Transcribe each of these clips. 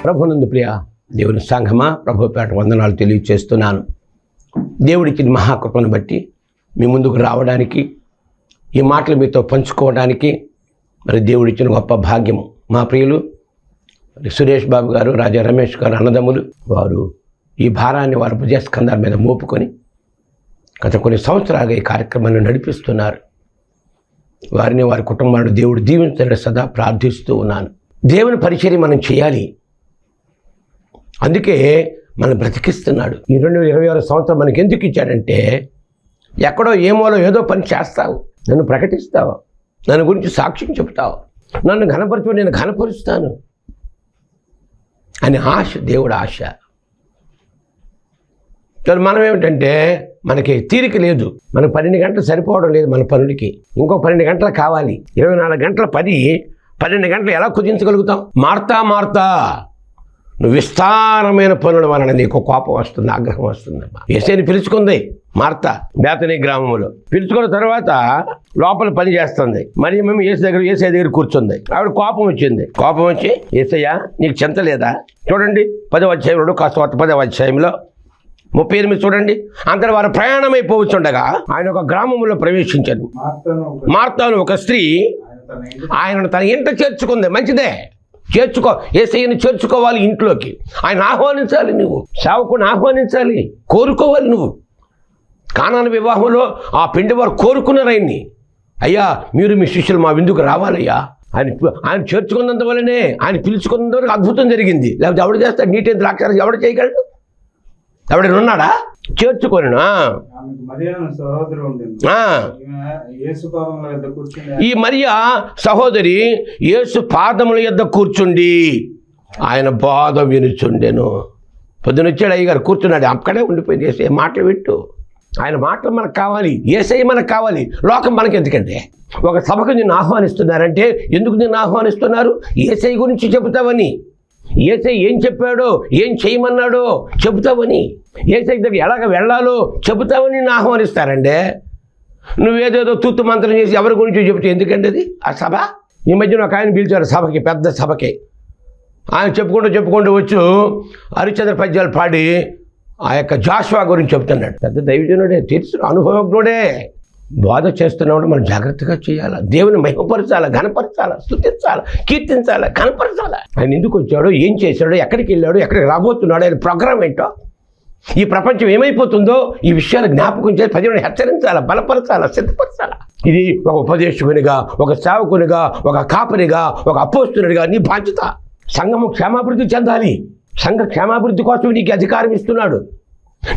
ప్రభునందు ప్రియ దేవుని సంఘమా, ప్రభు పేట వందనాలు తెలియజేస్తున్నాను. దేవుడిచ్చిన మహాకృపను బట్టి మీ ముందుకు రావడానికి, ఈ మాటలు మీతో పంచుకోవడానికి మరి దేవుడిచ్చిన గొప్ప భాగ్యము. మా ప్రియులు సురేష్ బాబు గారు, రాజా రమేష్ గారు అన్నదమ్ములు, వారు ఈ భారాన్ని వారి భుజస్కంధాల మీద మోపుకొని గత కొన్ని సంవత్సరాలుగా ఈ కార్యక్రమాన్ని నడిపిస్తున్నారు. వారిని, వారి కుటుంబాలను దేవుడు దీవించాలని సదా ప్రార్థిస్తూ ఉన్నాను. దేవుని పరిచర్య మనం చేయాలి, అందుకే మనం బ్రతికిస్తున్నాడు. ఈ 2026 సంవత్సరం మనకి ఎందుకు ఇచ్చాడంటే, ఎక్కడో ఏమోలో ఏదో పని చేస్తావు, నన్ను ప్రకటిస్తావు, నన్ను గురించి సాక్ష్యం చెప్తావు, నన్ను ఘనపరచు, నేను ఘనపరుస్తాను అని ఆశ, దేవుడు ఆశ. మనం ఏమిటంటే, మనకి తీరిక లేదు, మనకు 12 గంటలు సరిపోవడం లేదు మన పనులకి, ఇంకో 12 గంటలు కావాలి. 24 గంటల పని 12 గంటలు ఎలా కుదించగలుగుతాం? మార్తా నువ్వు విస్తారమైన పనుల వలన నీకు కోపం వస్తుంది, ఆగ్రహం వస్తుందమ్మా. యేసేని పిలుచుకుంది మార్త బేతనీ గ్రామంలో. పిలుచుకున్న తర్వాత లోపల పని చేస్తుంది. మరి మేము యేసే దగ్గర కూర్చుంది. ఆవిడ కోపం వచ్చింది. కోపం వచ్చి, యేసయ్యా నీకు చింత లేదా? చూడండి 10వ అధ్యాయంలో, కాస్త 10వ అధ్యాయంలో 38 చూడండి. అందరు వారు ప్రయాణమైపోవచ్చుండగా ఆయన ఒక గ్రామంలో ప్రవేశించాను. మార్తాను ఒక స్త్రీ ఆయనను తన ఇంట చేర్చుకుంది. మంచిదే, చేర్చుకో, యేసయ్యని చేర్చుకోవాలి ఇంట్లోకి. ఆయన ఆహ్వానించాలి, నువ్వు సేవకుని ఆహ్వానించాలి, కోరుకోవాలి. నువ్వు కానాను వివాహంలో ఆ పిండి వారు కోరుకున్నారు ఆయన్ని. అయ్యా మీరు మీ శిష్యులు మా విందుకు రావాలయ్యా. ఆయన చేర్చుకున్నందువల్లనే, ఆయన పిలుచుకున్నందువరకు అద్భుతం జరిగింది. లేకపోతే ఎవడు చేస్తాడు? నీటి ద్రాక్షారసం ఎవడు చేయగలడు? ఎవడైనా ఉన్నాడా? చేర్చుకొని ఈ మరియా సహోదరి యేసు పాదముల యొద్ద కూర్చుండి ఆయన బాధ వినుచుండెను. పొద్దునొచ్చాడు అయ్యగారు, కూర్చున్నాడు, అక్కడే ఉండిపోయింది. యేసయ్య మాటలు వింటూ, ఆయన మాటలు మనకు కావాలి, యేసయ్య మనకు కావాలి, లోకం మనకి ఎందుకంటే. ఒక సభకు నిన్ను ఆహ్వానిస్తున్నారంటే ఎందుకు నిన్ను ఆహ్వానిస్తున్నారు? యేసయ్య గురించి చెబుతావని, యేసయ్య ఏం చెప్పాడో, ఏం చేయమన్నాడో చెబుతావని, యేసయ్య దగ్గర ఎలాగ వెళ్ళాలో చెబుతావని నిన్ను ఆహ్వానిస్తారంటే, నువ్వేదేదో తూత్తు మంత్రం చేసి ఎవరి గురించి చెబితే ఎందుకంటే అది ఆ సభ. ఈ మధ్యన ఒక ఆయన పిలిచారు సభకి, పెద్ద సభకి. ఆయన చెప్పుకుంటూ వచ్చు హరిశ్చంద్ర పద్యాలు పాడి ఆ యొక్క జాషువా గురించి చెబుతున్నాడు. పెద్ద దైవజనుడే, తెలుసు, అనుభవజ్ఞుడే. బోధ చేస్తున్నాడు, మనం జాగ్రత్తగా చేయాలి. దేవుని మహిమపరచాలి, ఘనపరచాలి, స్తుతించాలి, కీర్తించాలి, ఘనపరచాలి. ఆయన ఎందుకు వచ్చాడో, ఏం చేశాడో, ఎక్కడికి వెళ్ళాడో, ఎక్కడికి రాబోతున్నాడో, ఆయన ప్రోగ్రామ్ ఏంటో, ఈ ప్రపంచం ఏమైపోతుందో, ఈ విషయాలు జ్ఞాపకం చేసి ప్రజలను హెచ్చరించాలి, బలపరచాలి, సిద్ధపరచాలి. ఇది ఒక ఉపదేశకునిగా, ఒక సేవకునిగా, ఒక కాపరిగా, ఒక అపోస్తులుడిగా నీ బాధ్యత. సంఘము క్షేమాభివృద్ధి చెందాలి. సంఘ క్షేమాభివృద్ధి కోసం నీకు అధికారం ఇస్తున్నాడు.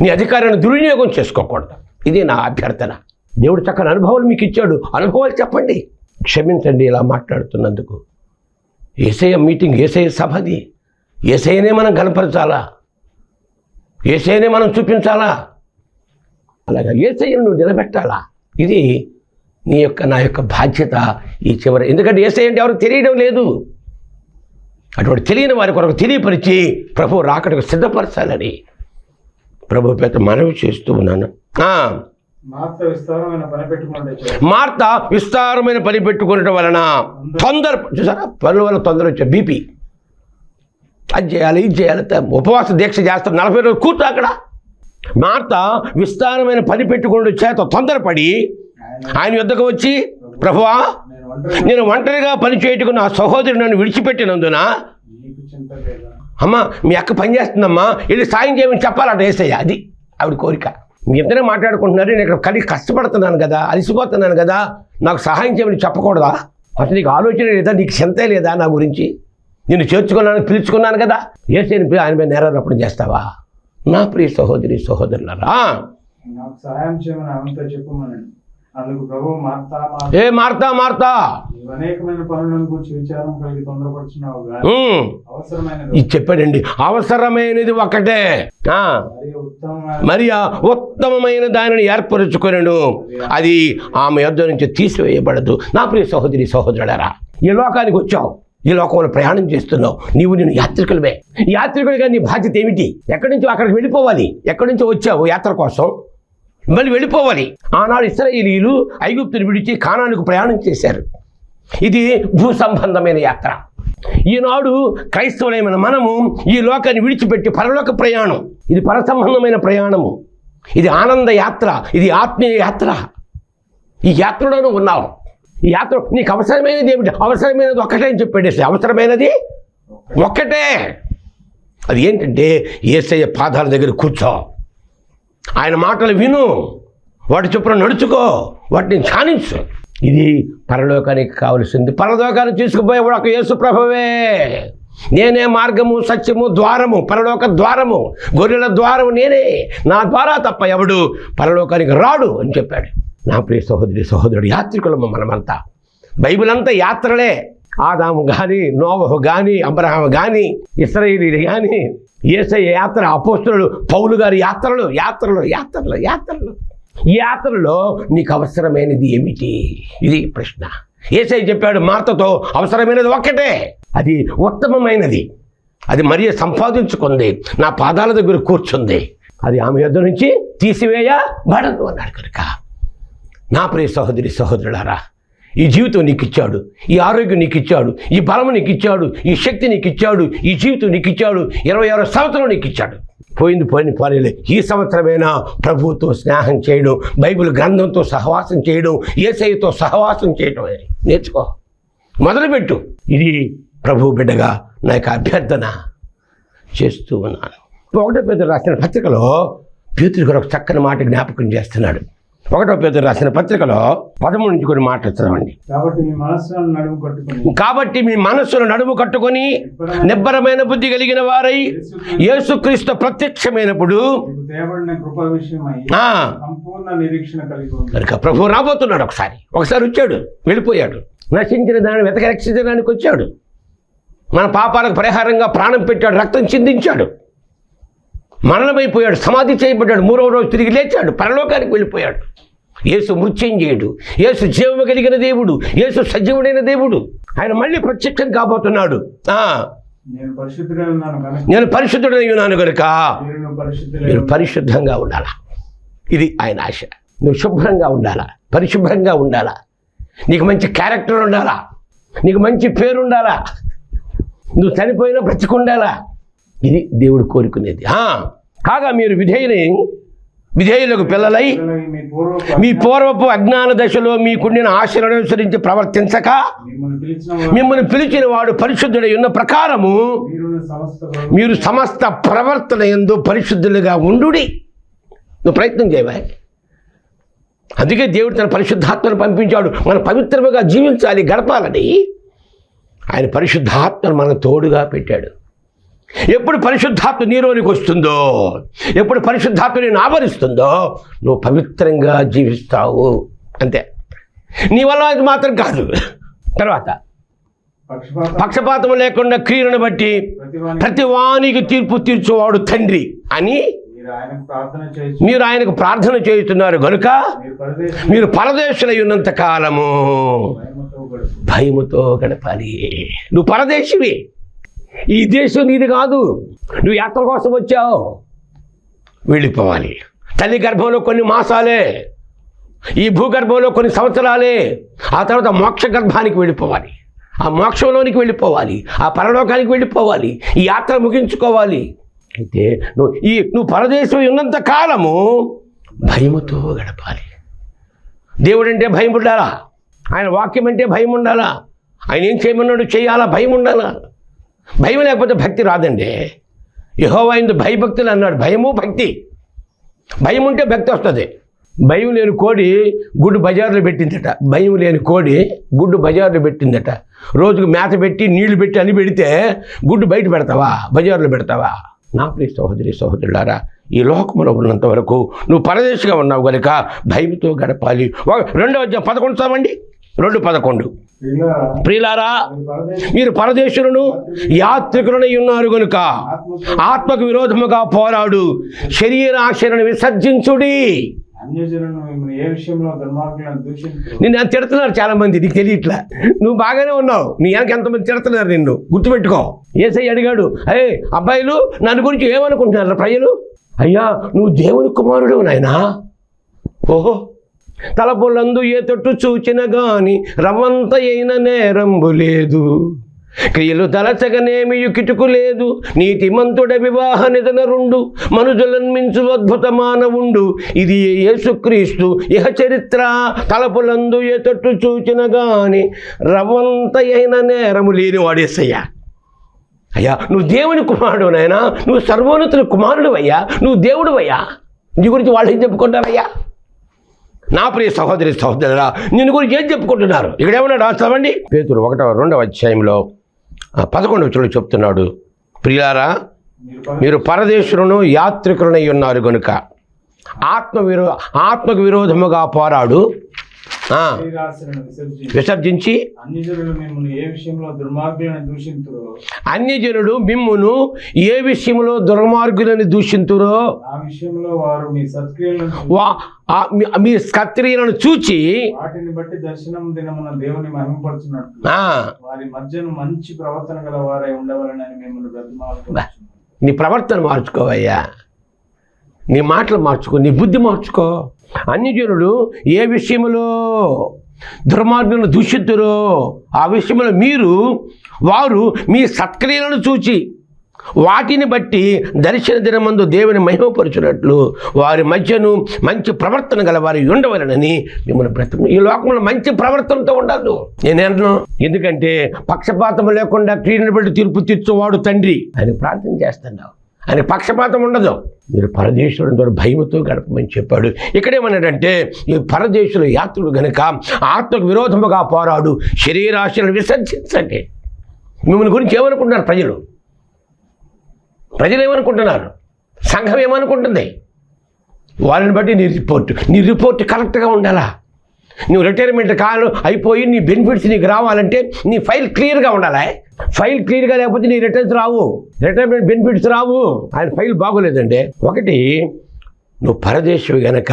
నీ అధికారాన్ని దుర్వినియోగం చేసుకోకూడదు. ఇది నా అభ్యర్థన. దేవుడు చక్కని అనుభవాలు మీకు ఇచ్చాడు, అనుభవాలు చెప్పండి. క్షమించండి ఇలా మాట్లాడుతున్నందుకు. యేసయ్య మీటింగ్, యేసయ్య సభది. యేసయ్యనే మనం కనపరచాలా, యేసయ్యనే మనం చూపించాలా, అలాగా యేసయ్యను నువ్వు నిలబెట్టాలా. ఇది నీ యొక్క, నా యొక్క బాధ్యత ఈ చివరి. ఎందుకంటే యేసయ్య అంటే ఎవరికి తెలియడం లేదు. అటువంటి తెలియని వారి కొరకు తెలియపరిచి ప్రభు రాకడకు సిద్ధపరచాలని ప్రభు పేత మనవి చేస్తూ ఉన్నాను. మార్త విస్తారమైన పని పెట్టుకోవడం వలన తొందర, చూసారా, పనుల వల్ల తొందర వచ్చే బీపీ. అది చేయాలి, ఇది చేయాలి, ఉపవాస దీక్ష చేస్తారు, 40 రోజులు కూర్చో అక్కడ. మార్త విస్తారమైన పని పెట్టుకుని చేత తొందరపడి ఆయన యొద్దకు వచ్చి, ప్రభువా నేను ఒంటరిగా పని చేయటకు నా సహోదరుడు నన్ను విడిచిపెట్టినందున, అమ్మా మీ అక్క పని చేస్తుందమ్మా, వెళ్ళి సాయం చేయమని చెప్పాలట యేసయ్య. అది ఆవిడ కోరిక. మీ ఇద్దరే మాట్లాడుకుంటున్నారు, నేను ఇక్కడ కలిగి కష్టపడుతున్నాను కదా, అలసిపోతున్నాను కదా, నాకు సహాయం చేయమని చెప్పకూడదా? అసలు నీకు ఆలోచన లేదా? నీకు చింతే లేదా నా గురించి? నేను చేర్చుకున్నాను, పిలుచుకున్నాను కదా. యేసయ్యని ఆయన మీద నేరారోపణ చేస్తావా? నా ప్రియ సహోదరి సహోదరులారా, నాకు సహాయం చేయమని ఆమెతో చెప్పమనండి. అందుకు ప్రభువు, ఏ మార్తా మార్తా, అనేకమైన పనులను గురించి విచారం కలిగి తొందరపడుచున్నావు, ఇది చెప్పాడండి. అవసరమైనది ఒకటే, మరియా ఉత్తమమైన దానిని ఏర్పరచుకొనెను, అది ఆమె యొద్ద నుంచి తీసివేయబడదు. నా ప్రియ సహోదరి సహోదరులారా, ఈ లోకానికి వచ్చావు, ఈ లోకంలో ప్రయాణం చేస్తున్నావు, నీవు యాత్రికులవే. యాత్రికుడిగా నీ బాధ్యత ఏమిటి? ఎక్కడి నుంచో అక్కడికి వెళ్ళిపోవాలి. ఎక్కడి నుంచో వచ్చావు యాత్ర కోసం, మళ్ళీ వెళ్ళిపోవాలి. ఆనాడు ఇశ్రాయేలీయులు ఐగుప్తుని విడిచి కానానుకు ప్రయాణం చేశారు. ఇది భూ సంబంధమైన యాత్ర. ఈనాడు క్రైస్తవులైన మనము ఈ లోకాన్ని విడిచిపెట్టి పరలోక ప్రయాణం, ఇది పరసంబంధమైన ప్రయాణము, ఇది ఆనంద యాత్ర, ఇది ఆత్మీయ యాత్ర. ఈ యాత్రలోనూ ఉన్నావు. ఈ యాత్ర నీకు అవసరమైనది ఏమిటి? అవసరమైనది ఒక్కటే అని చెప్పాడు. అవసరమైనది ఒక్కటే. అది ఏంటంటే యేసయ్య పాదాల దగ్గర కూర్చో, ఆయన మాటలు విను, వాటి చొప్పున నడుచుకో, వాటిని ధ్యానించు. ఇది పరలోకానికి కావలసింది. పరలోకాన్ని తీసుకుపోయేవాడు ఒక యేసు ప్రభువే. నేనే మార్గము, సత్యము, ద్వారము, పరలోక ద్వారము, గొర్రెల ద్వారము నేనే, నా ద్వారా తప్ప ఎవడు పరలోకానికి రాడు అని చెప్పాడు. నా ప్రియ సహోదరి సహోదరుడు, యాత్రికులము మనమంతా. బైబిల్ అంతా యాత్రలే. ఆదాము కానీ, నోవహు కానీ, అబ్రహాము కానీ, ఇశ్రాయేలీలు కానీ, యేసయ్య యాత్ర, అపోస్తలుడు పౌలు గారి యాత్రలు, యాత్రలు, యాత్రలు, యాత్రలు. ఈ యాత్రలో నీకు అవసరమైనది ఏమిటి? ఇది ప్రశ్న. యేసయ్య చెప్పాడు మార్తతో, అవసరమైనది ఒక్కటే, అది ఉత్తమమైనది, అది మరియ సంపాదించుకుంది, నా పాదాల దగ్గర కూర్చుంది, అది ఆమె యొద్ద నుంచి తీసివేయబడదు అన్నాడు. కనుక నా ప్రియ సహోదరి సహోదరులారా, ఈ జీవితం నీకు ఇచ్చాడు, ఈ ఆరోగ్యం నీకు ఇచ్చాడు, ఈ బలం నీకు ఇచ్చాడు, ఈ శక్తి నీకు ఇచ్చాడు, ఈ జీవితం నీకు ఇచ్చాడు, 26 సంవత్సరం నీకు ఇచ్చాడు. పోయింది పోనీలే. ఈ సంవత్సరమైనా ప్రభువుతో స్నేహం చేయడం, బైబిల్ గ్రంథంతో సహవాసం చేయడం, యేసయ్యతో సహవాసం చేయడం నేర్చుకో, మొదలుపెట్టు. ఇది ప్రభు బిడ్డగా నా యొక్క అభ్యర్థన చేస్తూ ఉన్నాను. 1 పేతురు రాసిన పత్రికలో పేతురు గారు ఒక చక్కని మాట జ్ఞాపకం చేస్తున్నాడు. 1 పేతురు రాసిన పత్రికలో 13 నుంచి కొన్ని మాటలు చదవండి. కాబట్టి మీ మనస్సును నడుము కట్టుకొని నిబ్బరమైన బుద్ధి కలిగిన వారై యేసుక్రీస్తు ప్రత్యక్షమైనప్పుడు కనుక ప్రభు రాబోతున్నాడు. ఒకసారి వచ్చాడు, వెళ్ళిపోయాడు. నశించిన దాన్ని వెతక రక్షించడానికి వచ్చాడు. మన పాపాలకు పరిహారంగా ప్రాణం పెట్టాడు, రక్తం చిందించాడు, మరణమైపోయాడు, సమాధి చేయబడ్డాడు, 3వ రోజు తిరిగి లేచాడు, పరలోకానికి వెళ్ళిపోయాడు. యేసు మృత్యుంజయుడు, యేసు జీవము కలిగిన దేవుడు, యేసు సజీవుడైన దేవుడు. ఆయన మళ్ళీ ప్రత్యక్షం కాబోతున్నాడు. నేను పరిశుద్ధుడై ఉన్నాను కనుక మీరు పరిశుద్ధంగా ఉండాలా. ఇది ఆయన ఆశ. నువ్వు శుభ్రంగా ఉండాలా, పరిశుభ్రంగా ఉండాలా, నీకు మంచి క్యారెక్టర్ ఉండాలా, నీకు మంచి పేరు ఉండాలా, నువ్వు చనిపోయినా బ్రతికుండాలా. ఇది దేవుడు కోరుకునేది. కాగా మీరు విధేయులకు పిల్లలై మీ పూర్వపు అజ్ఞాన దశలో మీకుండిన ఆశలను అనుసరించి ప్రవర్తించక మిమ్మల్ని పిలిచిన వాడు పరిశుద్ధుడై ఉన్న ప్రకారము మీరు సమస్త ప్రవర్తన యందు పరిశుద్ధులుగా ఉండుడి. నువ్వు ప్రయత్నం చేయవా? అందుకే దేవుడు తన పరిశుద్ధాత్మను పంపించాడు, మనం పవిత్రముగా జీవించాలి, గడపాలని. ఆయన పరిశుద్ధాత్మను మన తోడుగా పెట్టాడు. ఎప్పుడు పరిశుద్ధాత్మ నీలోనికి వస్తుందో, ఎప్పుడు పరిశుద్ధాత్మ నేను ఆవరిస్తుందో, నువ్వు పవిత్రంగా జీవిస్తావు. అంతే. నీ వల్ల అది మాత్రం కాదు. తర్వాత పక్షపాతం లేకుండా క్రియలను బట్టి ప్రతి వానికి తీర్పు తీర్చువాడు తండ్రి అని మీరు ఆయనకు ప్రార్థన చేస్తున్నారు కనుక మీరు పరదేశులై ఉన్నంత కాలము భయముతో గడపాలి. నువ్వు పరదేశివి. ఈ దేశం నీది కాదు. నువ్వు యాత్ర కోసం వచ్చావు, వెళ్ళిపోవాలి. తల్లి గర్భంలో కొన్ని మాసాలే, ఈ భూగర్భంలో కొన్ని సంవత్సరాలే, ఆ తర్వాత మోక్ష గర్భానికి వెళ్ళిపోవాలి, ఆ మోక్షంలోనికి వెళ్ళిపోవాలి, ఆ పరలోకానికి వెళ్ళిపోవాలి, ఈ యాత్ర ముగించుకోవాలి. అయితే నువ్వు పరదేశం ఉన్నంత కాలము భయముతో గడపాలి. దేవుడు అంటే భయం ఉండాలా, ఆయన వాక్యం అంటే భయం ఉండాలా, ఆయన ఏం చేయమన్నాడు చేయాలా, భయం ఉండాలా. భయం లేకపోతే భక్తి రాదండి. యెహోవా యందు భయభక్తులు అన్నాడు. భయము భక్తి. భయం ఉంటే భక్తి వస్తుంది. భయం లేని కోడి గుడ్డు బజార్లో పెట్టిందట. భయం లేని కోడి గుడ్డు బజార్లో పెట్టిందట. రోజుకు మేత పెట్టి నీళ్లు పెట్టి అని పెడితే గుడ్డు బయట పెడతావా, బజార్లో పెడతావా? నా ప్రియ సహోదరి సహోదరులారా, ఈ లోకంలో ఉన్నంత వరకు నువ్వు పరదేశిగా ఉన్నావు కనుక భయంతో గడపాలి. 2వ అధ్యాయం 11 చదవండి. 2:11. ప్రియులారా, మీరు పరదేశులను యాత్రికులనై ఉన్నారు కనుక ఆత్మకు విరోధముగా పోరాడు శరీర ఆశలను విసర్జించుడి. నిన్ను తిడుతున్నారు చాలా మంది, నీకు తెలియట్లా. నువ్వు బాగానే ఉన్నావు, నీ వెనక ఎంతమంది తిడుతున్నారు నిన్ను, గుర్తుపెట్టుకో. యేసయ్య అడిగాడు, అబ్బాయిలు నన్ను గురించి ఏమనుకుంటున్నారు ప్రజలు? అయ్యా, నువ్వు దేవుని కుమారుడు నాయనా. ఓహో, తలపులందు ఏ తొట్టు చూచిన గాని రవ్వంత అయిన నేరంబు లేదు. క్రియలు తలచగనేమియు కిటుకు లేదు, నీతిమంతుడ వివాహ నిధనరుండు, మనుజులన్మించు అద్భుత మానవుండు, ఇది యేసుక్రీస్తు ఇహ చరిత్ర, తలపులందు ఏ తట్టు చూచిన గాని రవంత అయిన నేరము లేని వాడేసయ్యా. అయ్యా నువ్వు దేవుని కుమారుడు నాయనా, నువ్వు సర్వోన్నతుల కుమారుడు అయ్యా, నువ్వు దేవుడు అయ్యా. నీ గురించి వాళ్ళు ఏం చెప్పుకుంటారయ్యా? నా ప్రియ సహోదరి సహోదరురా, నిన్ను గురించి ఏం చెప్పుకుంటున్నారు? ఇక్కడ ఏమన్నా రాస్తామండి, పేతురు 1-2 అధ్యాయంలో 11వ వచనంలో చెప్తున్నాడు, ప్రియులారా మీరు పరదేశులను యాత్రికులనై ఉన్నారు గనుక ఆత్మకు విరోధముగా పోరాడు విసర్జించి అన్యజనుడు మిమ్మును ఏ విషయంలో దుర్మార్గులని దూషింతురో మీ సత్క్రియలను చూచి వాటిని బట్టి దర్శనం దినమున దేవుని మహిమపరచునట్లు వారి మధ్యను మంచి ప్రవర్తన గల వారై ఉండవాలని మిమ్మల్ని బ్రతిమాలుకొనుచున్నాను. నీ ప్రవర్తన మార్చుకోవయ్యా, నీ మాటలు మార్చుకో, నీ బుద్ధి మార్చుకో. అన్యజనులు ఏ విషయంలో దుర్మార్గులను దూషిద్దురో ఆ విషయంలో వారు మీ సత్క్రియలను చూచి వాటిని బట్టి దర్శన దినమందు దేవుని మహిమపరచునట్లు వారి మధ్యను మంచి ప్రవర్తన గల వారి ఉండవలనని మిమ్మల్ని బ్రతుకు. ఈ లోకంలో మంచి ప్రవర్తనతో ఉండదు నేనేంటున్నాను, ఎందుకంటే పక్షపాతం లేకుండా క్రియను బట్టి తీర్పు తీర్చువాడు తండ్రి అని ప్రార్థన చేస్తున్నావు. ఆయన పక్షపాతం ఉండదు. మీరు పరదేశుల ద్వారా భయముతో గడపమని చెప్పాడు. ఇక్కడేమన్నాడంటే ఈ పరదేశుల యాత్రుడు గనుక ఆత్మకు విరోధముగా పోరాడు, శరీరాశలను విసర్జించండి. మిమ్మల్ని గురించి ఏమనుకుంటున్నారు ప్రజలు ఏమనుకుంటున్నారు, సంఘం ఏమనుకుంటుంది? వాళ్ళని బట్టి నీ రిపోర్ట్ కరెక్ట్గా ఉండాలా. నువ్వు రిటైర్మెంట్ కాలం అయిపోయి నీ బెనిఫిట్స్ నీకు రావాలంటే నీ ఫైల్ క్లియర్గా ఉండాలా. ఫైల్ క్లియర్గా లేకపోతే నీ రిటర్న్స్ రావు, రిటైర్మెంట్ బెనిఫిట్స్ రావు. ఆయన ఫైల్ బాగోలేదంటే ఒకటి నువ్వు పరదేశం గనక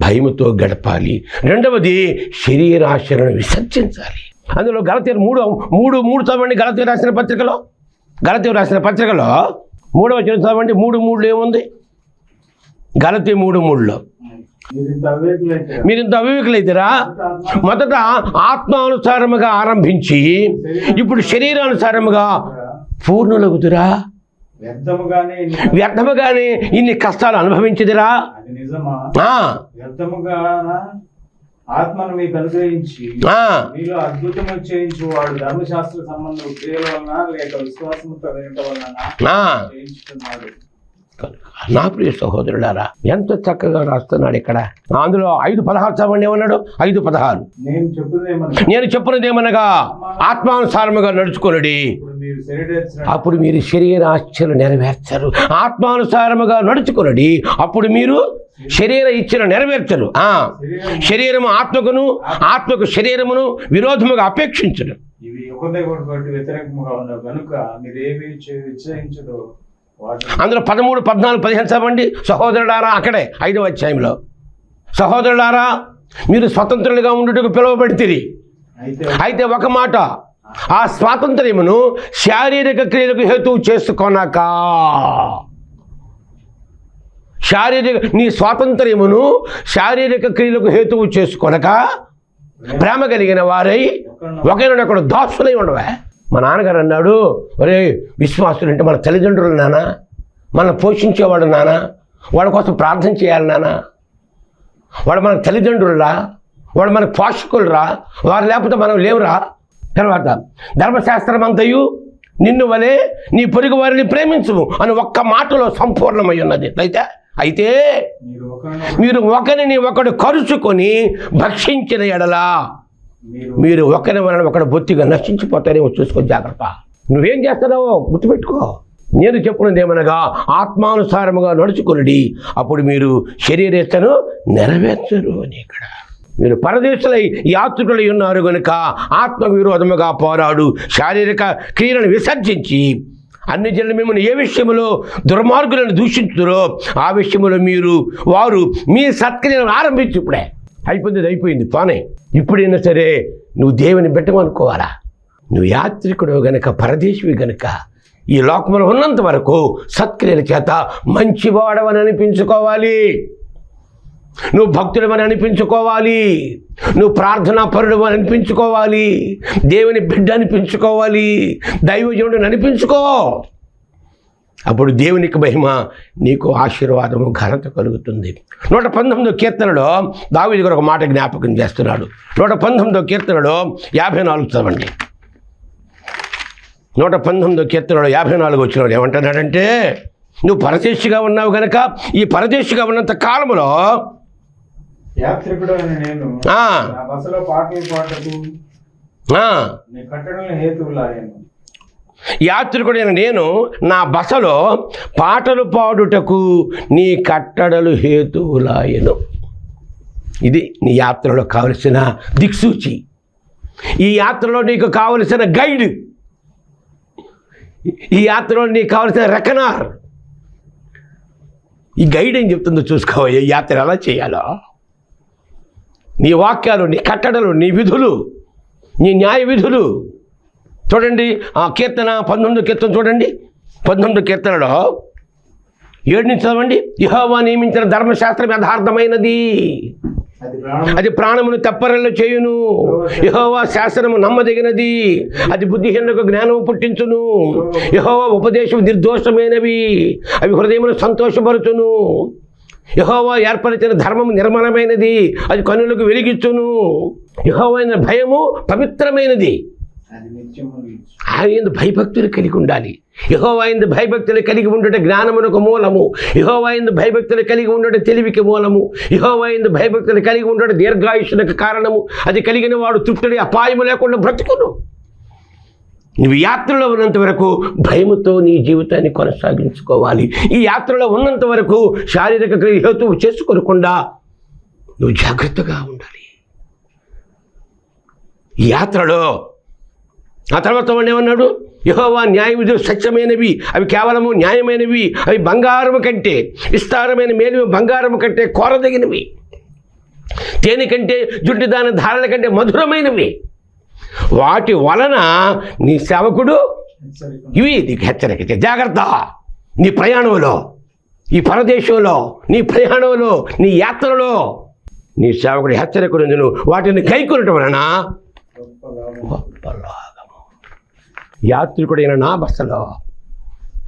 భయముతో గడపాలి, రెండవది శరీరాశలను విసర్జించాలి. అందులో గలతీయులు 3 చదవండి. గలతీయులు రాసిన పత్రికలో 3వ వచనం చదవండి. 3:3 ఏముంది? గలతీ 3:3లో మీరింత అవివేకులైతేరా మొదట ఆత్మానుసారముగా ఆరంభించి ఇప్పుడు శరీరానుసారముగా పూర్ణులగుతురా, వ్యర్థముగానే ఇన్ని కష్టాలు అనుభవించదురా. ఆత్మను మీకు అనుగ్రహించి మీలో అద్భుతము చేయించు వాడు ధర్మశాస్త్ర సంబంధం క్రియల వలన లేక విశ్వాసముతో వినటం వలన చేయించుతున్నాడు. నా ప్రియ సహోదరులారా, ఎంత చక్కగా రాస్తున్నాడు ఇక్కడ. అందులో 5:16 చదవండి. ఏమన్నాడు? 5:16 నేను చెప్పున్నదేమనగా ఆత్మానుసారముగా నడుచుకొనుడి, అప్పుడు మీరు శరీరాశలు నెరవేర్చరు. ఆత్మానుసారముగా నడుచుకొనుడి, అప్పుడు మీరు శరీర ఇచ్చిన నెరవేర్చరు. శరీరము ఆత్మకు శరీరమును విరోధముగా అపేక్షించరు. ఇవి ఒకటి వ్యతిరేకముగా ఉన్న కనుక మీరేమి విచయించదో అందులో 13, 14, 15 చదవండి. సహోదరులారా, అక్కడే 5వ అధ్యాయంలో సహోదరులారా మీరు స్వతంత్రులుగా ఉండుటకు పిలువబడితిరి. అయితే ఒక మాట, ఆ స్వాతంత్ర్యమును శారీరక క్రియలకు హేతువు చేసుకొనక, నీ స్వాతంత్ర్యమును శారీరక క్రియలకు హేతువు చేసుకొనక ప్రేమ కలిగిన వారై ఒకరినొకడు దాసులై ఉండవే. మా నాన్నగారు అన్నాడు, ఒరే విశ్వాసులు అంటే మన తల్లిదండ్రులు నాన్న, మన పోషించేవాడు నాన్న, వాళ్ళ కోసం ప్రార్థన చేయాలి నాన్న, వాడు మనకు తల్లిదండ్రులురా, వాడు మనకు పోషకులురా, వారు లేకపోతే మనం లేవురా. తర్వాత ధర్మశాస్త్రం అంతయు నిన్ను వలె నీ పొరుగు వారిని ప్రేమించు అని ఒక్క మాటలో సంపూర్ణమై ఉన్నది. అయితే మీరు ఒకరిని ఒకడు కరుచుకొని భక్షించిన ఎడలా మీరు ఒకరి వలన ఒకడు బొత్తిగా నశించిపోతారేమో చూసుకో, జాగ్రత్త. నువ్వేం చేస్తున్నావో గుర్తుపెట్టుకో. నేను చెప్పున్నది ఏమనగా ఆత్మానుసారముగా నడుచుకొనుడి, అప్పుడు మీరు శరీరేచ్ఛను నెరవేర్చరు అని. ఇక్కడ మీరు పరదేశులై యాత్రికులై ఉన్నారు కనుక ఆత్మకు విరోధముగా పోరాడు, శారీరక క్రియలను విసర్జించి అన్ని జనులు మిమ్మల్ని ఏ విషయంలో దుర్మార్గులను దూషించుతారో ఆ విషయంలో వారు మీ సత్క్రియలను ఆరంభించి ఇప్పుడే అయిపోయింది పానే. ఇప్పుడైనా సరే నువ్వు దేవుని పెట్టమనుకోవాలా. నువ్వు యాత్రికుడు గనక, పరదేశివి గనక ఈ లోకంలో ఉన్నంత వరకు సత్క్రియల చేత మంచివాడవని అనిపించుకోవాలి. నువ్వు భక్తుడమని అనిపించుకోవాలి, నువ్వు ప్రార్థనా పరుడు అని అనిపించుకోవాలి, దేవుని బిడ్డ అనిపించుకోవాలి, దైవజనుడిని అనిపించుకో. అప్పుడు దేవునికి మహిమ, నీకు ఆశీర్వాదము, ఘనత కలుగుతుంది. 119వ కీర్తనలో దావీదు గారు ఒక మాట జ్ఞాపకం చేస్తున్నాడు. 119వ కీర్తనలో 54 చదవండి. 119వ కీర్తనలో 54 వచ్చిన ఏమంటున్నాడంటే, నువ్వు పరదేశిగా ఉన్నావు గనక ఈ పరదేశిగా ఉన్నంత కాలంలో యాత్రికుడు అని నేను నా బసలో పాటలు పాటకు నీ కట్టడలను హేతువులాయను. యాత్రికుడైన నేను నా బసలో పాటలు పాడుటకు నీ కట్టడలు హేతువులాయను. ఇది నీ యాత్రలో కావలసిన దిక్సూచి, ఈ యాత్రలో నీకు కావలసిన గైడ్, ఈ యాత్రలో నీకు కావలసిన రెకనార్. ఈ గైడ్ ఏం చెప్తుందో చూసుకోవాలి, ఈ యాత్ర ఎలా చేయాలో. నీ వాక్యాలు, నీ కట్టడలు, నీ విధులు, నీ న్యాయ విధులు. చూడండి ఆ కీర్తన 19వ కీర్తన చూడండి. 19వ కీర్తనలో 7 నుంచి చదవండి. యెహోవా నియమించిన ధర్మశాస్త్రం యథార్థమైనది, అది ప్రాణమును తెప్పరల్లో చేయును. యెహోవా శాసనము నమ్మదగినది, అది బుద్ధిహీనులకు జ్ఞానము పుట్టించును. యెహోవా ఉపదేశం నిర్దోషమైనవి, అవి హృదయమును సంతోషపరుచును. యెహోవా ఏర్పరిచిన ధర్మము నిర్మలమైనది, అది కన్నులకు వెలిగించును. యెహోవా అయిన భయము పవిత్రమైనది, ఆయన భయభక్తులు కలిగి ఉండాలి. యెహోవా యందు భయభక్తులు కలిగి ఉండట జ్ఞానమునకు మూలము. యెహోవా యందు భయభక్తులు కలిగి ఉండట తెలివికి మూలము. యెహోవా యందు భయభక్తులు కలిగి ఉండట దీర్ఘాయుష్యులకు కారణము. అది కలిగిన వాడు తృప్తుడి అపాయము లేకుండా బ్రతుకును. నువ్వు యాత్రలో ఉన్నంత వరకు భయముతో నీ జీవితాన్ని కొనసాగించుకోవాలి. ఈ యాత్రలో ఉన్నంత వరకు శారీరక హేతువు చేసుకోకుండా నువ్వు జాగ్రత్తగా ఉండాలి. ఈ యాత్రలో ఆ తర్వాత వాడు ఏమన్నాడు, యెహోవా న్యాయ విధులు సత్యమైనవి, అవి కేవలము న్యాయమైనవి, అవి బంగారము కంటే విస్తారమైన మేలు, బంగారము కంటే కోరదగినవి, తేనె కంటే జుట్టు దాని ధారల కంటే మధురమైనవి. వాటి వలన నీ సేవకుడు ఇవి నీకు హెచ్చరిక, జాగ్రత్త. నీ ప్రయాణంలో, ఈ పరదేశంలో, నీ ప్రయాణంలో, నీ యాత్రలో నీ సేవకుడు హెచ్చరికను వాటిని కైకొనటం వలన గొప్ప లాభము. యాత్రికుడైన నా బసలో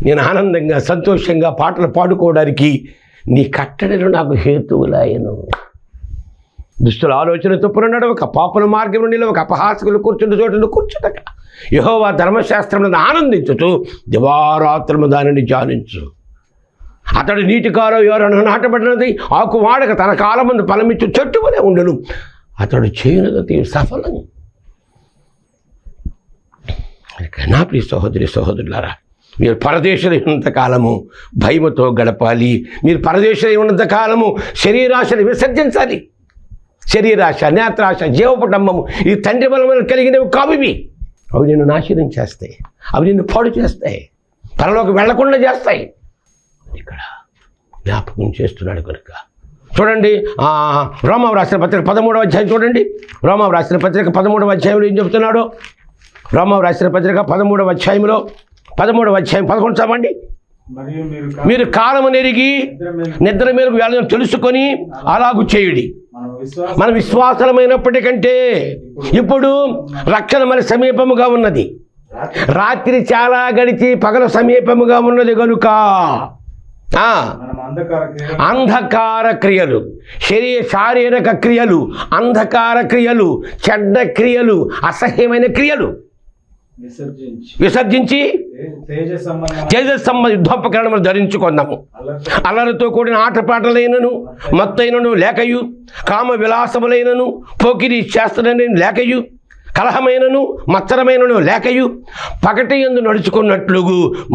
నేను ఆనందంగా సంతోషంగా పాటలు పాడుకోవడానికి నీ కట్టడలు నాకు హేతువులాయను. దుష్టుల ఆలోచన తప్పున నడవక, పాపుల మార్గంలో నిలవక, అపహాసకులు కూర్చుంటే చోటును కూర్చుండక, యెహోవా ధర్మశాస్త్రములను ఆనందించుతూ దివారాత్రము దానిని ధ్యానించు. అతడు నీటి కాలో ఎవరైనా నాటబడినది ఆకు వాడక తన కాలమందు ఫలమిచ్చు చెట్టు వలె ఉండను. అతడు చేయనది సఫలం. నా ప్రియ సహోదరి సహోదరులారా, మీరు పరదేశులై ఉన్నంత కాలము భయముతో గడపాలి. మీరు పరదేశులై ఉన్నంత కాలము శరీరాశని విసర్జించాలి. శరీరాశ, నేత్రాశ, జీవపటమ్మము ఈ తండ్రి బలములు కలిగినవి కావివి. అవి నిన్ను నాశనం చేస్తాయి, అవి నిన్ను పాడు చేస్తాయి, పరలోకి వెళ్లకుండా చేస్తాయి. ఇక్కడ జ్ఞాపకం చేస్తున్నాడు కనుక చూడండి. రోమా రాసిన పత్రిక 13వ అధ్యాయం చూడండి. రోమా రాసిన పత్రిక 13వ అధ్యాయంలో ఏం చెబుతున్నాడు? రోమా రాసిన పత్రిక 13వ అధ్యాయంలో 13వ అధ్యాయం 11 చదవండి. మీరు కాలము నెరిగి నిద్ర మేరకు వేళను తెలుసుకొని అలాగు చేయుడి. మన విశ్వాసమైనప్పటికంటే ఇప్పుడు రక్షణ మన సమీపముగా ఉన్నది. రాత్రి చాలా గడిచి పగలు సమీపముగా ఉన్నది కనుక అంధకార క్రియలు, శారీరక క్రియలు, అంధకార క్రియలు, చెడ్డ క్రియలు, అసహ్యమైన క్రియలు విసర్జించి తేజస్ సంబంధ యుద్ధోపకరణములు ధరించుకుందాము. అల్లరితో కూడిన ఆటపాటలైనను, మత్తైనను లేకయు, కామ విలాసములైనను, పోకిరి చేస్తనని లేకయు, కలహమైనను మత్సరమైనను లేకయు, పగటి యందు నడుచుకున్నట్లు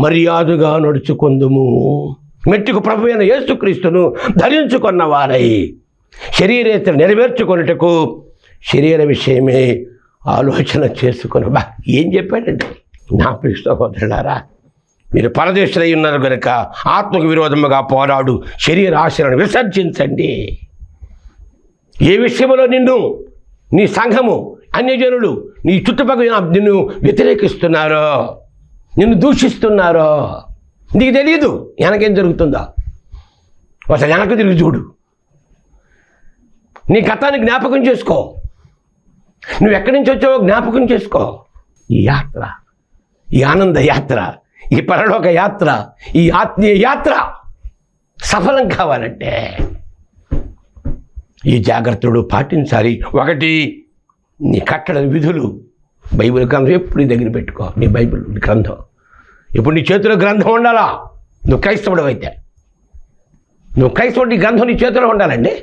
మర్యాదగా నడుచుకుందుము. మెట్టుకు ప్రభు అయిన యేసుక్రీస్తును ధరించుకున్న వారై శరీరేతను నెరవేర్చుకొనుటకు శరీర విషయమే ఆలోచన చేసుకుని. ఏం చెప్పాడండి? నా ప్రియ సహోదరులారా, మీరు పరదేశులై ఉన్నారు కనుక ఆత్మకు విరోధముగా పోరాడు శరీర ఆశలను విసర్జించండి. ఏ విషయంలో నిన్ను, నీ సంఘము, అన్యజనులు, నీ చుట్టుపక్కల నిన్ను వ్యతిరేకిస్తున్నారో, నిన్ను దూషిస్తున్నారో నీకు తెలియదు. వెనకేం జరుగుతుందో అసలు వెనక తిరిగి చూడు. నీ గతాన్ని జ్ఞాపకం చేసుకో. నువ్వు ఎక్కడి నుంచి వచ్చావో జ్ఞాపకం చేసుకో. ఈ యాత్ర, ఈ ఆనంద యాత్ర, ఈ పరలోక యాత్ర, ఈ ఆత్మీయ యాత్ర సఫలం కావాలంటే ఈ జాగ్రత్తలు పాటించాలి. ఒకటి, నీ కట్టడ విధులు, బైబిల్ గ్రంథం ఎప్పుడు నీ దగ్గర పెట్టుకో. నీ బైబిల్ గ్రంథం ఇప్పుడు నీ చేతిలో గ్రంథం ఉండాలా. నువ్వు క్రైస్తవుడు అయితే, నువ్వు క్రైస్తవుడు, నీ గ్రంథం నీ చేతిలో ఉండాలండి.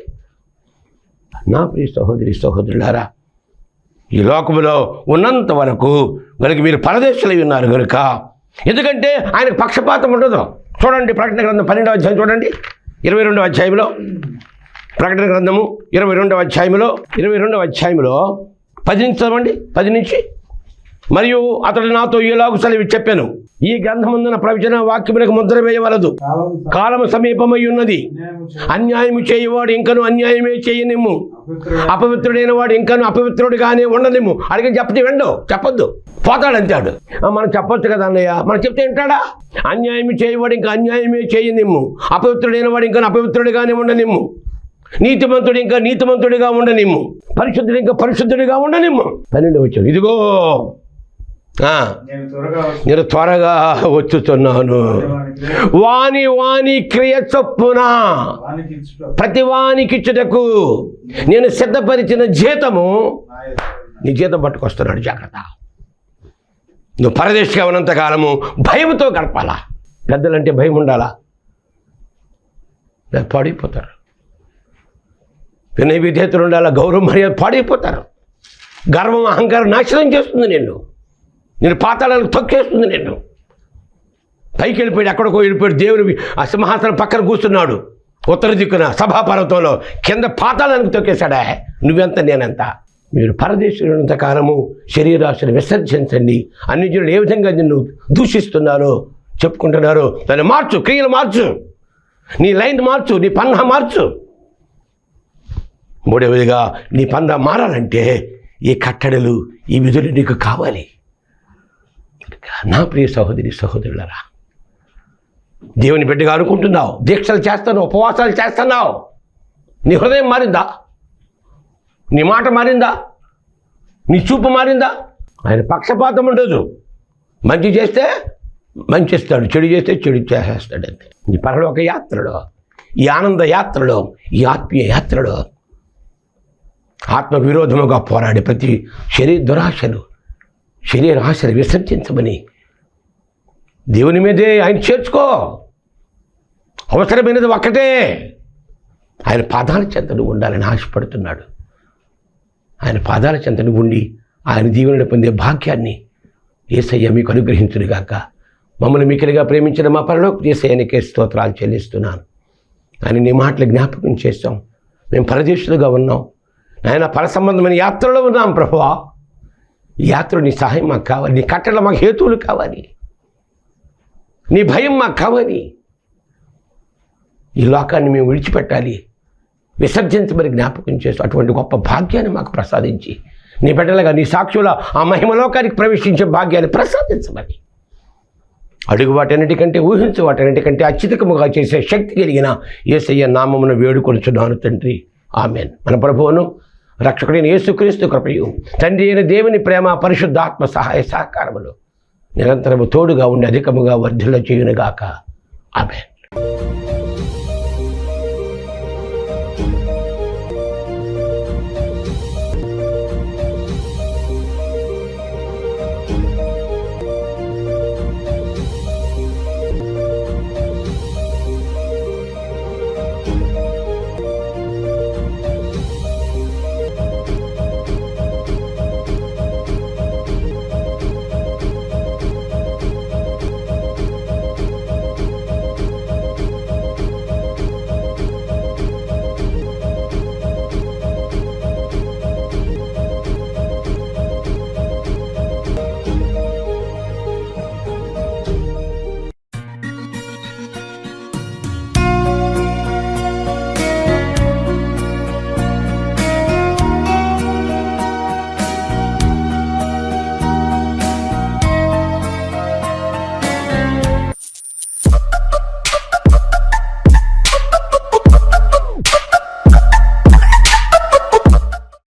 నా ప్రియ సహోదరి సహోదరులారా, ఈ లోకములో ఉన్నంత వరకు కనుక మీరు పరదేశులై ఉన్నారు కనుక, ఎందుకంటే ఆయనకు పక్షపాతం ఉండదు. చూడండి ప్రకటన గ్రంథం 12వ అధ్యాయం చూడండి, 22వ అధ్యాయంలో, ప్రకటన గ్రంథము 22వ అధ్యాయంలో 10 నుంచి చదవండి. 10 నుంచి. మరియు అతడు నాతో ఈలాగు సెలవు చెప్పాను, ఈ గ్రంథమందున ప్రవచన వాక్యములకు ముద్ర వేయవలదు, కాలము సమీపమై ఉన్నది. అన్యాయము చేయవాడు ఇంకను అన్యాయమే చేయనిమ్ము, అపవిత్రుడైన వాడు ఇంకను అపవిత్రుడిగానే ఉండనిమ్ము. అడిగి చెప్పతే చెప్పొద్దు, పోతాడంటాడు. మనం చెప్పొచ్చు కదా అన్నయ్య, మనం చెప్తే వింటాడా? అన్యాయము చేయవాడు ఇంకా అన్యాయమే చేయనిమ్ము, అపవిత్రుడైన వాడు ఇంకా అపవిత్రుడిగానే ఉండనిమ్ము, నీతిమంతుడు ఇంకా నీతిమంతుడిగా ఉండనిమ్ము, పరిశుద్ధుడు ఇంకా పరిశుద్ధుడిగా ఉండనిమ్ము. 12 వచ్చాడు. ఇదిగో నేను త్వరగా వచ్చుతున్నాను. వాని క్రియ చొప్పున ప్రతి వానికిచ్చుటకు నేను సిద్ధపరిచిన జీతము, నీ జీతం పట్టుకొస్తున్నాడు. జాగ్రత్త. నువ్వు పరదేశిగా ఉన్నంతకాలము భయంతో గడపాలా. పెద్దలంటే భయం ఉండాలా? పాడైపోతారు. వినయ విధేయతలు ఉండాలా, గౌరవ మర్యాద, పాడైపోతారు. గర్వం అహంకారం నాశనం చేస్తుంది నేను పాతాళాలకు తొక్కేస్తుంది. నేను పైకి వెళ్ళిపోయాడు, ఎక్కడికో వెళ్ళిపోయాడు. దేవుని ఆ సింహాసనం పక్కన కూర్చున్నాడు ఉత్తర దిక్కున సభాపర్వతంలో, కింద పాతాళానికి తొక్కేశాడా. నువ్వెంత నేనెంత. మీరు పరదేశంలో ఉన్నంత కాలము శరీరాశను విసర్జించండి. అన్ని జనులు ఏ విధంగా నిన్ను దూషిస్తున్నారో చెప్పుకుంటున్నారో దాన్ని మార్చు, క్రియలు మార్చు, నీ లైన్ మార్చు, నీ పన్హ మార్చు. మూడవదిగా నీ పంద మారాలంటే ఈ కట్టడలు, ఈ విధులు నీకు కావాలి. నా ప్రియ సహోదరి సహోదరులరా, దేవుని బిడ్డగా అనుకుంటున్నావు, దీక్షలు చేస్తున్నావు, ఉపవాసాలు చేస్తున్నావు, నీ హృదయం మారిందా? నీ మాట మారిందా? నీ చూపు మారిందా? ఆయన పక్షపాతం ఉండదు. మంచి చేస్తే మంచి ఇస్తాడు, చెడు చేస్తే చెడు చేసేస్తాడు. అంతే. ఈ పరలోక యాత్రలో, ఈ ఆనంద యాత్రలో, ఈ ఆత్మీయ యాత్రలో ఆత్మకు విరోధముగా పోరాడి ప్రతి శరీర ఆశలు విసర్జించమని దేవుని మీదే ఆయన చేర్చుకో. అవసరమైనది ఒక్కటే, ఆయన పాదాల చెంతను ఉండాలని ఆశపడుతున్నాడు. ఆయన పాదాల చెంతను ఉండి ఆయన దీవెనలు పొందే భాగ్యాన్ని యేసయ్య మీకు అనుగ్రహించునుగాక. మమ్మల్ని మిక్కిలిగా ప్రేమించిన మా పరలోక యేసయ్యనికే స్తోత్రాలు చెల్లిస్తున్నాను. ఆయన నీ మాటలు జ్ఞాపకం చేస్తాం. మేము పరదేశులుగా ఉన్నాం ఆయన, పర సంబంధమైన యాత్రలో ఉన్నాం ప్రభువా. ఈ యాత్ర నీ సహాయం మాకు కావాలి, నీ కట్టడలు మాకు హేతువులు కావాలి, నీ భయం మాకు కావాలి. ఈ లోకాన్ని మేము విడిచిపెట్టాలి, విసర్జించమని జ్ఞాపకం చేస్తూ అటువంటి గొప్ప భాగ్యాన్ని మాకు ప్రసాదించి, నీ బిడ్డలుగా నీ సాక్షుల ఆ మహిమలోకానికి ప్రవేశించే భాగ్యాన్ని ప్రసాదించమని అడుగు వాటన్నిటికంటే, ఊహించు వాటన్నిటికంటే అత్యధికముగా చేసే శక్తి కలిగిన యేసయ్య నామమున వేడుకొనుచున్నాను తండ్రి. ఆమెన్. మన ప్రభువును రక్షకుడైన యేసుక్రీస్తు కృపయు, తండ్రి అయిన దేవుని ప్రేమ, పరిశుద్ధాత్మ సహాయ సహకారములు నిరంతరము తోడుగా ఉండి అధికముగా వర్ధిల్ల చేయునుగాక. ఆమెన్.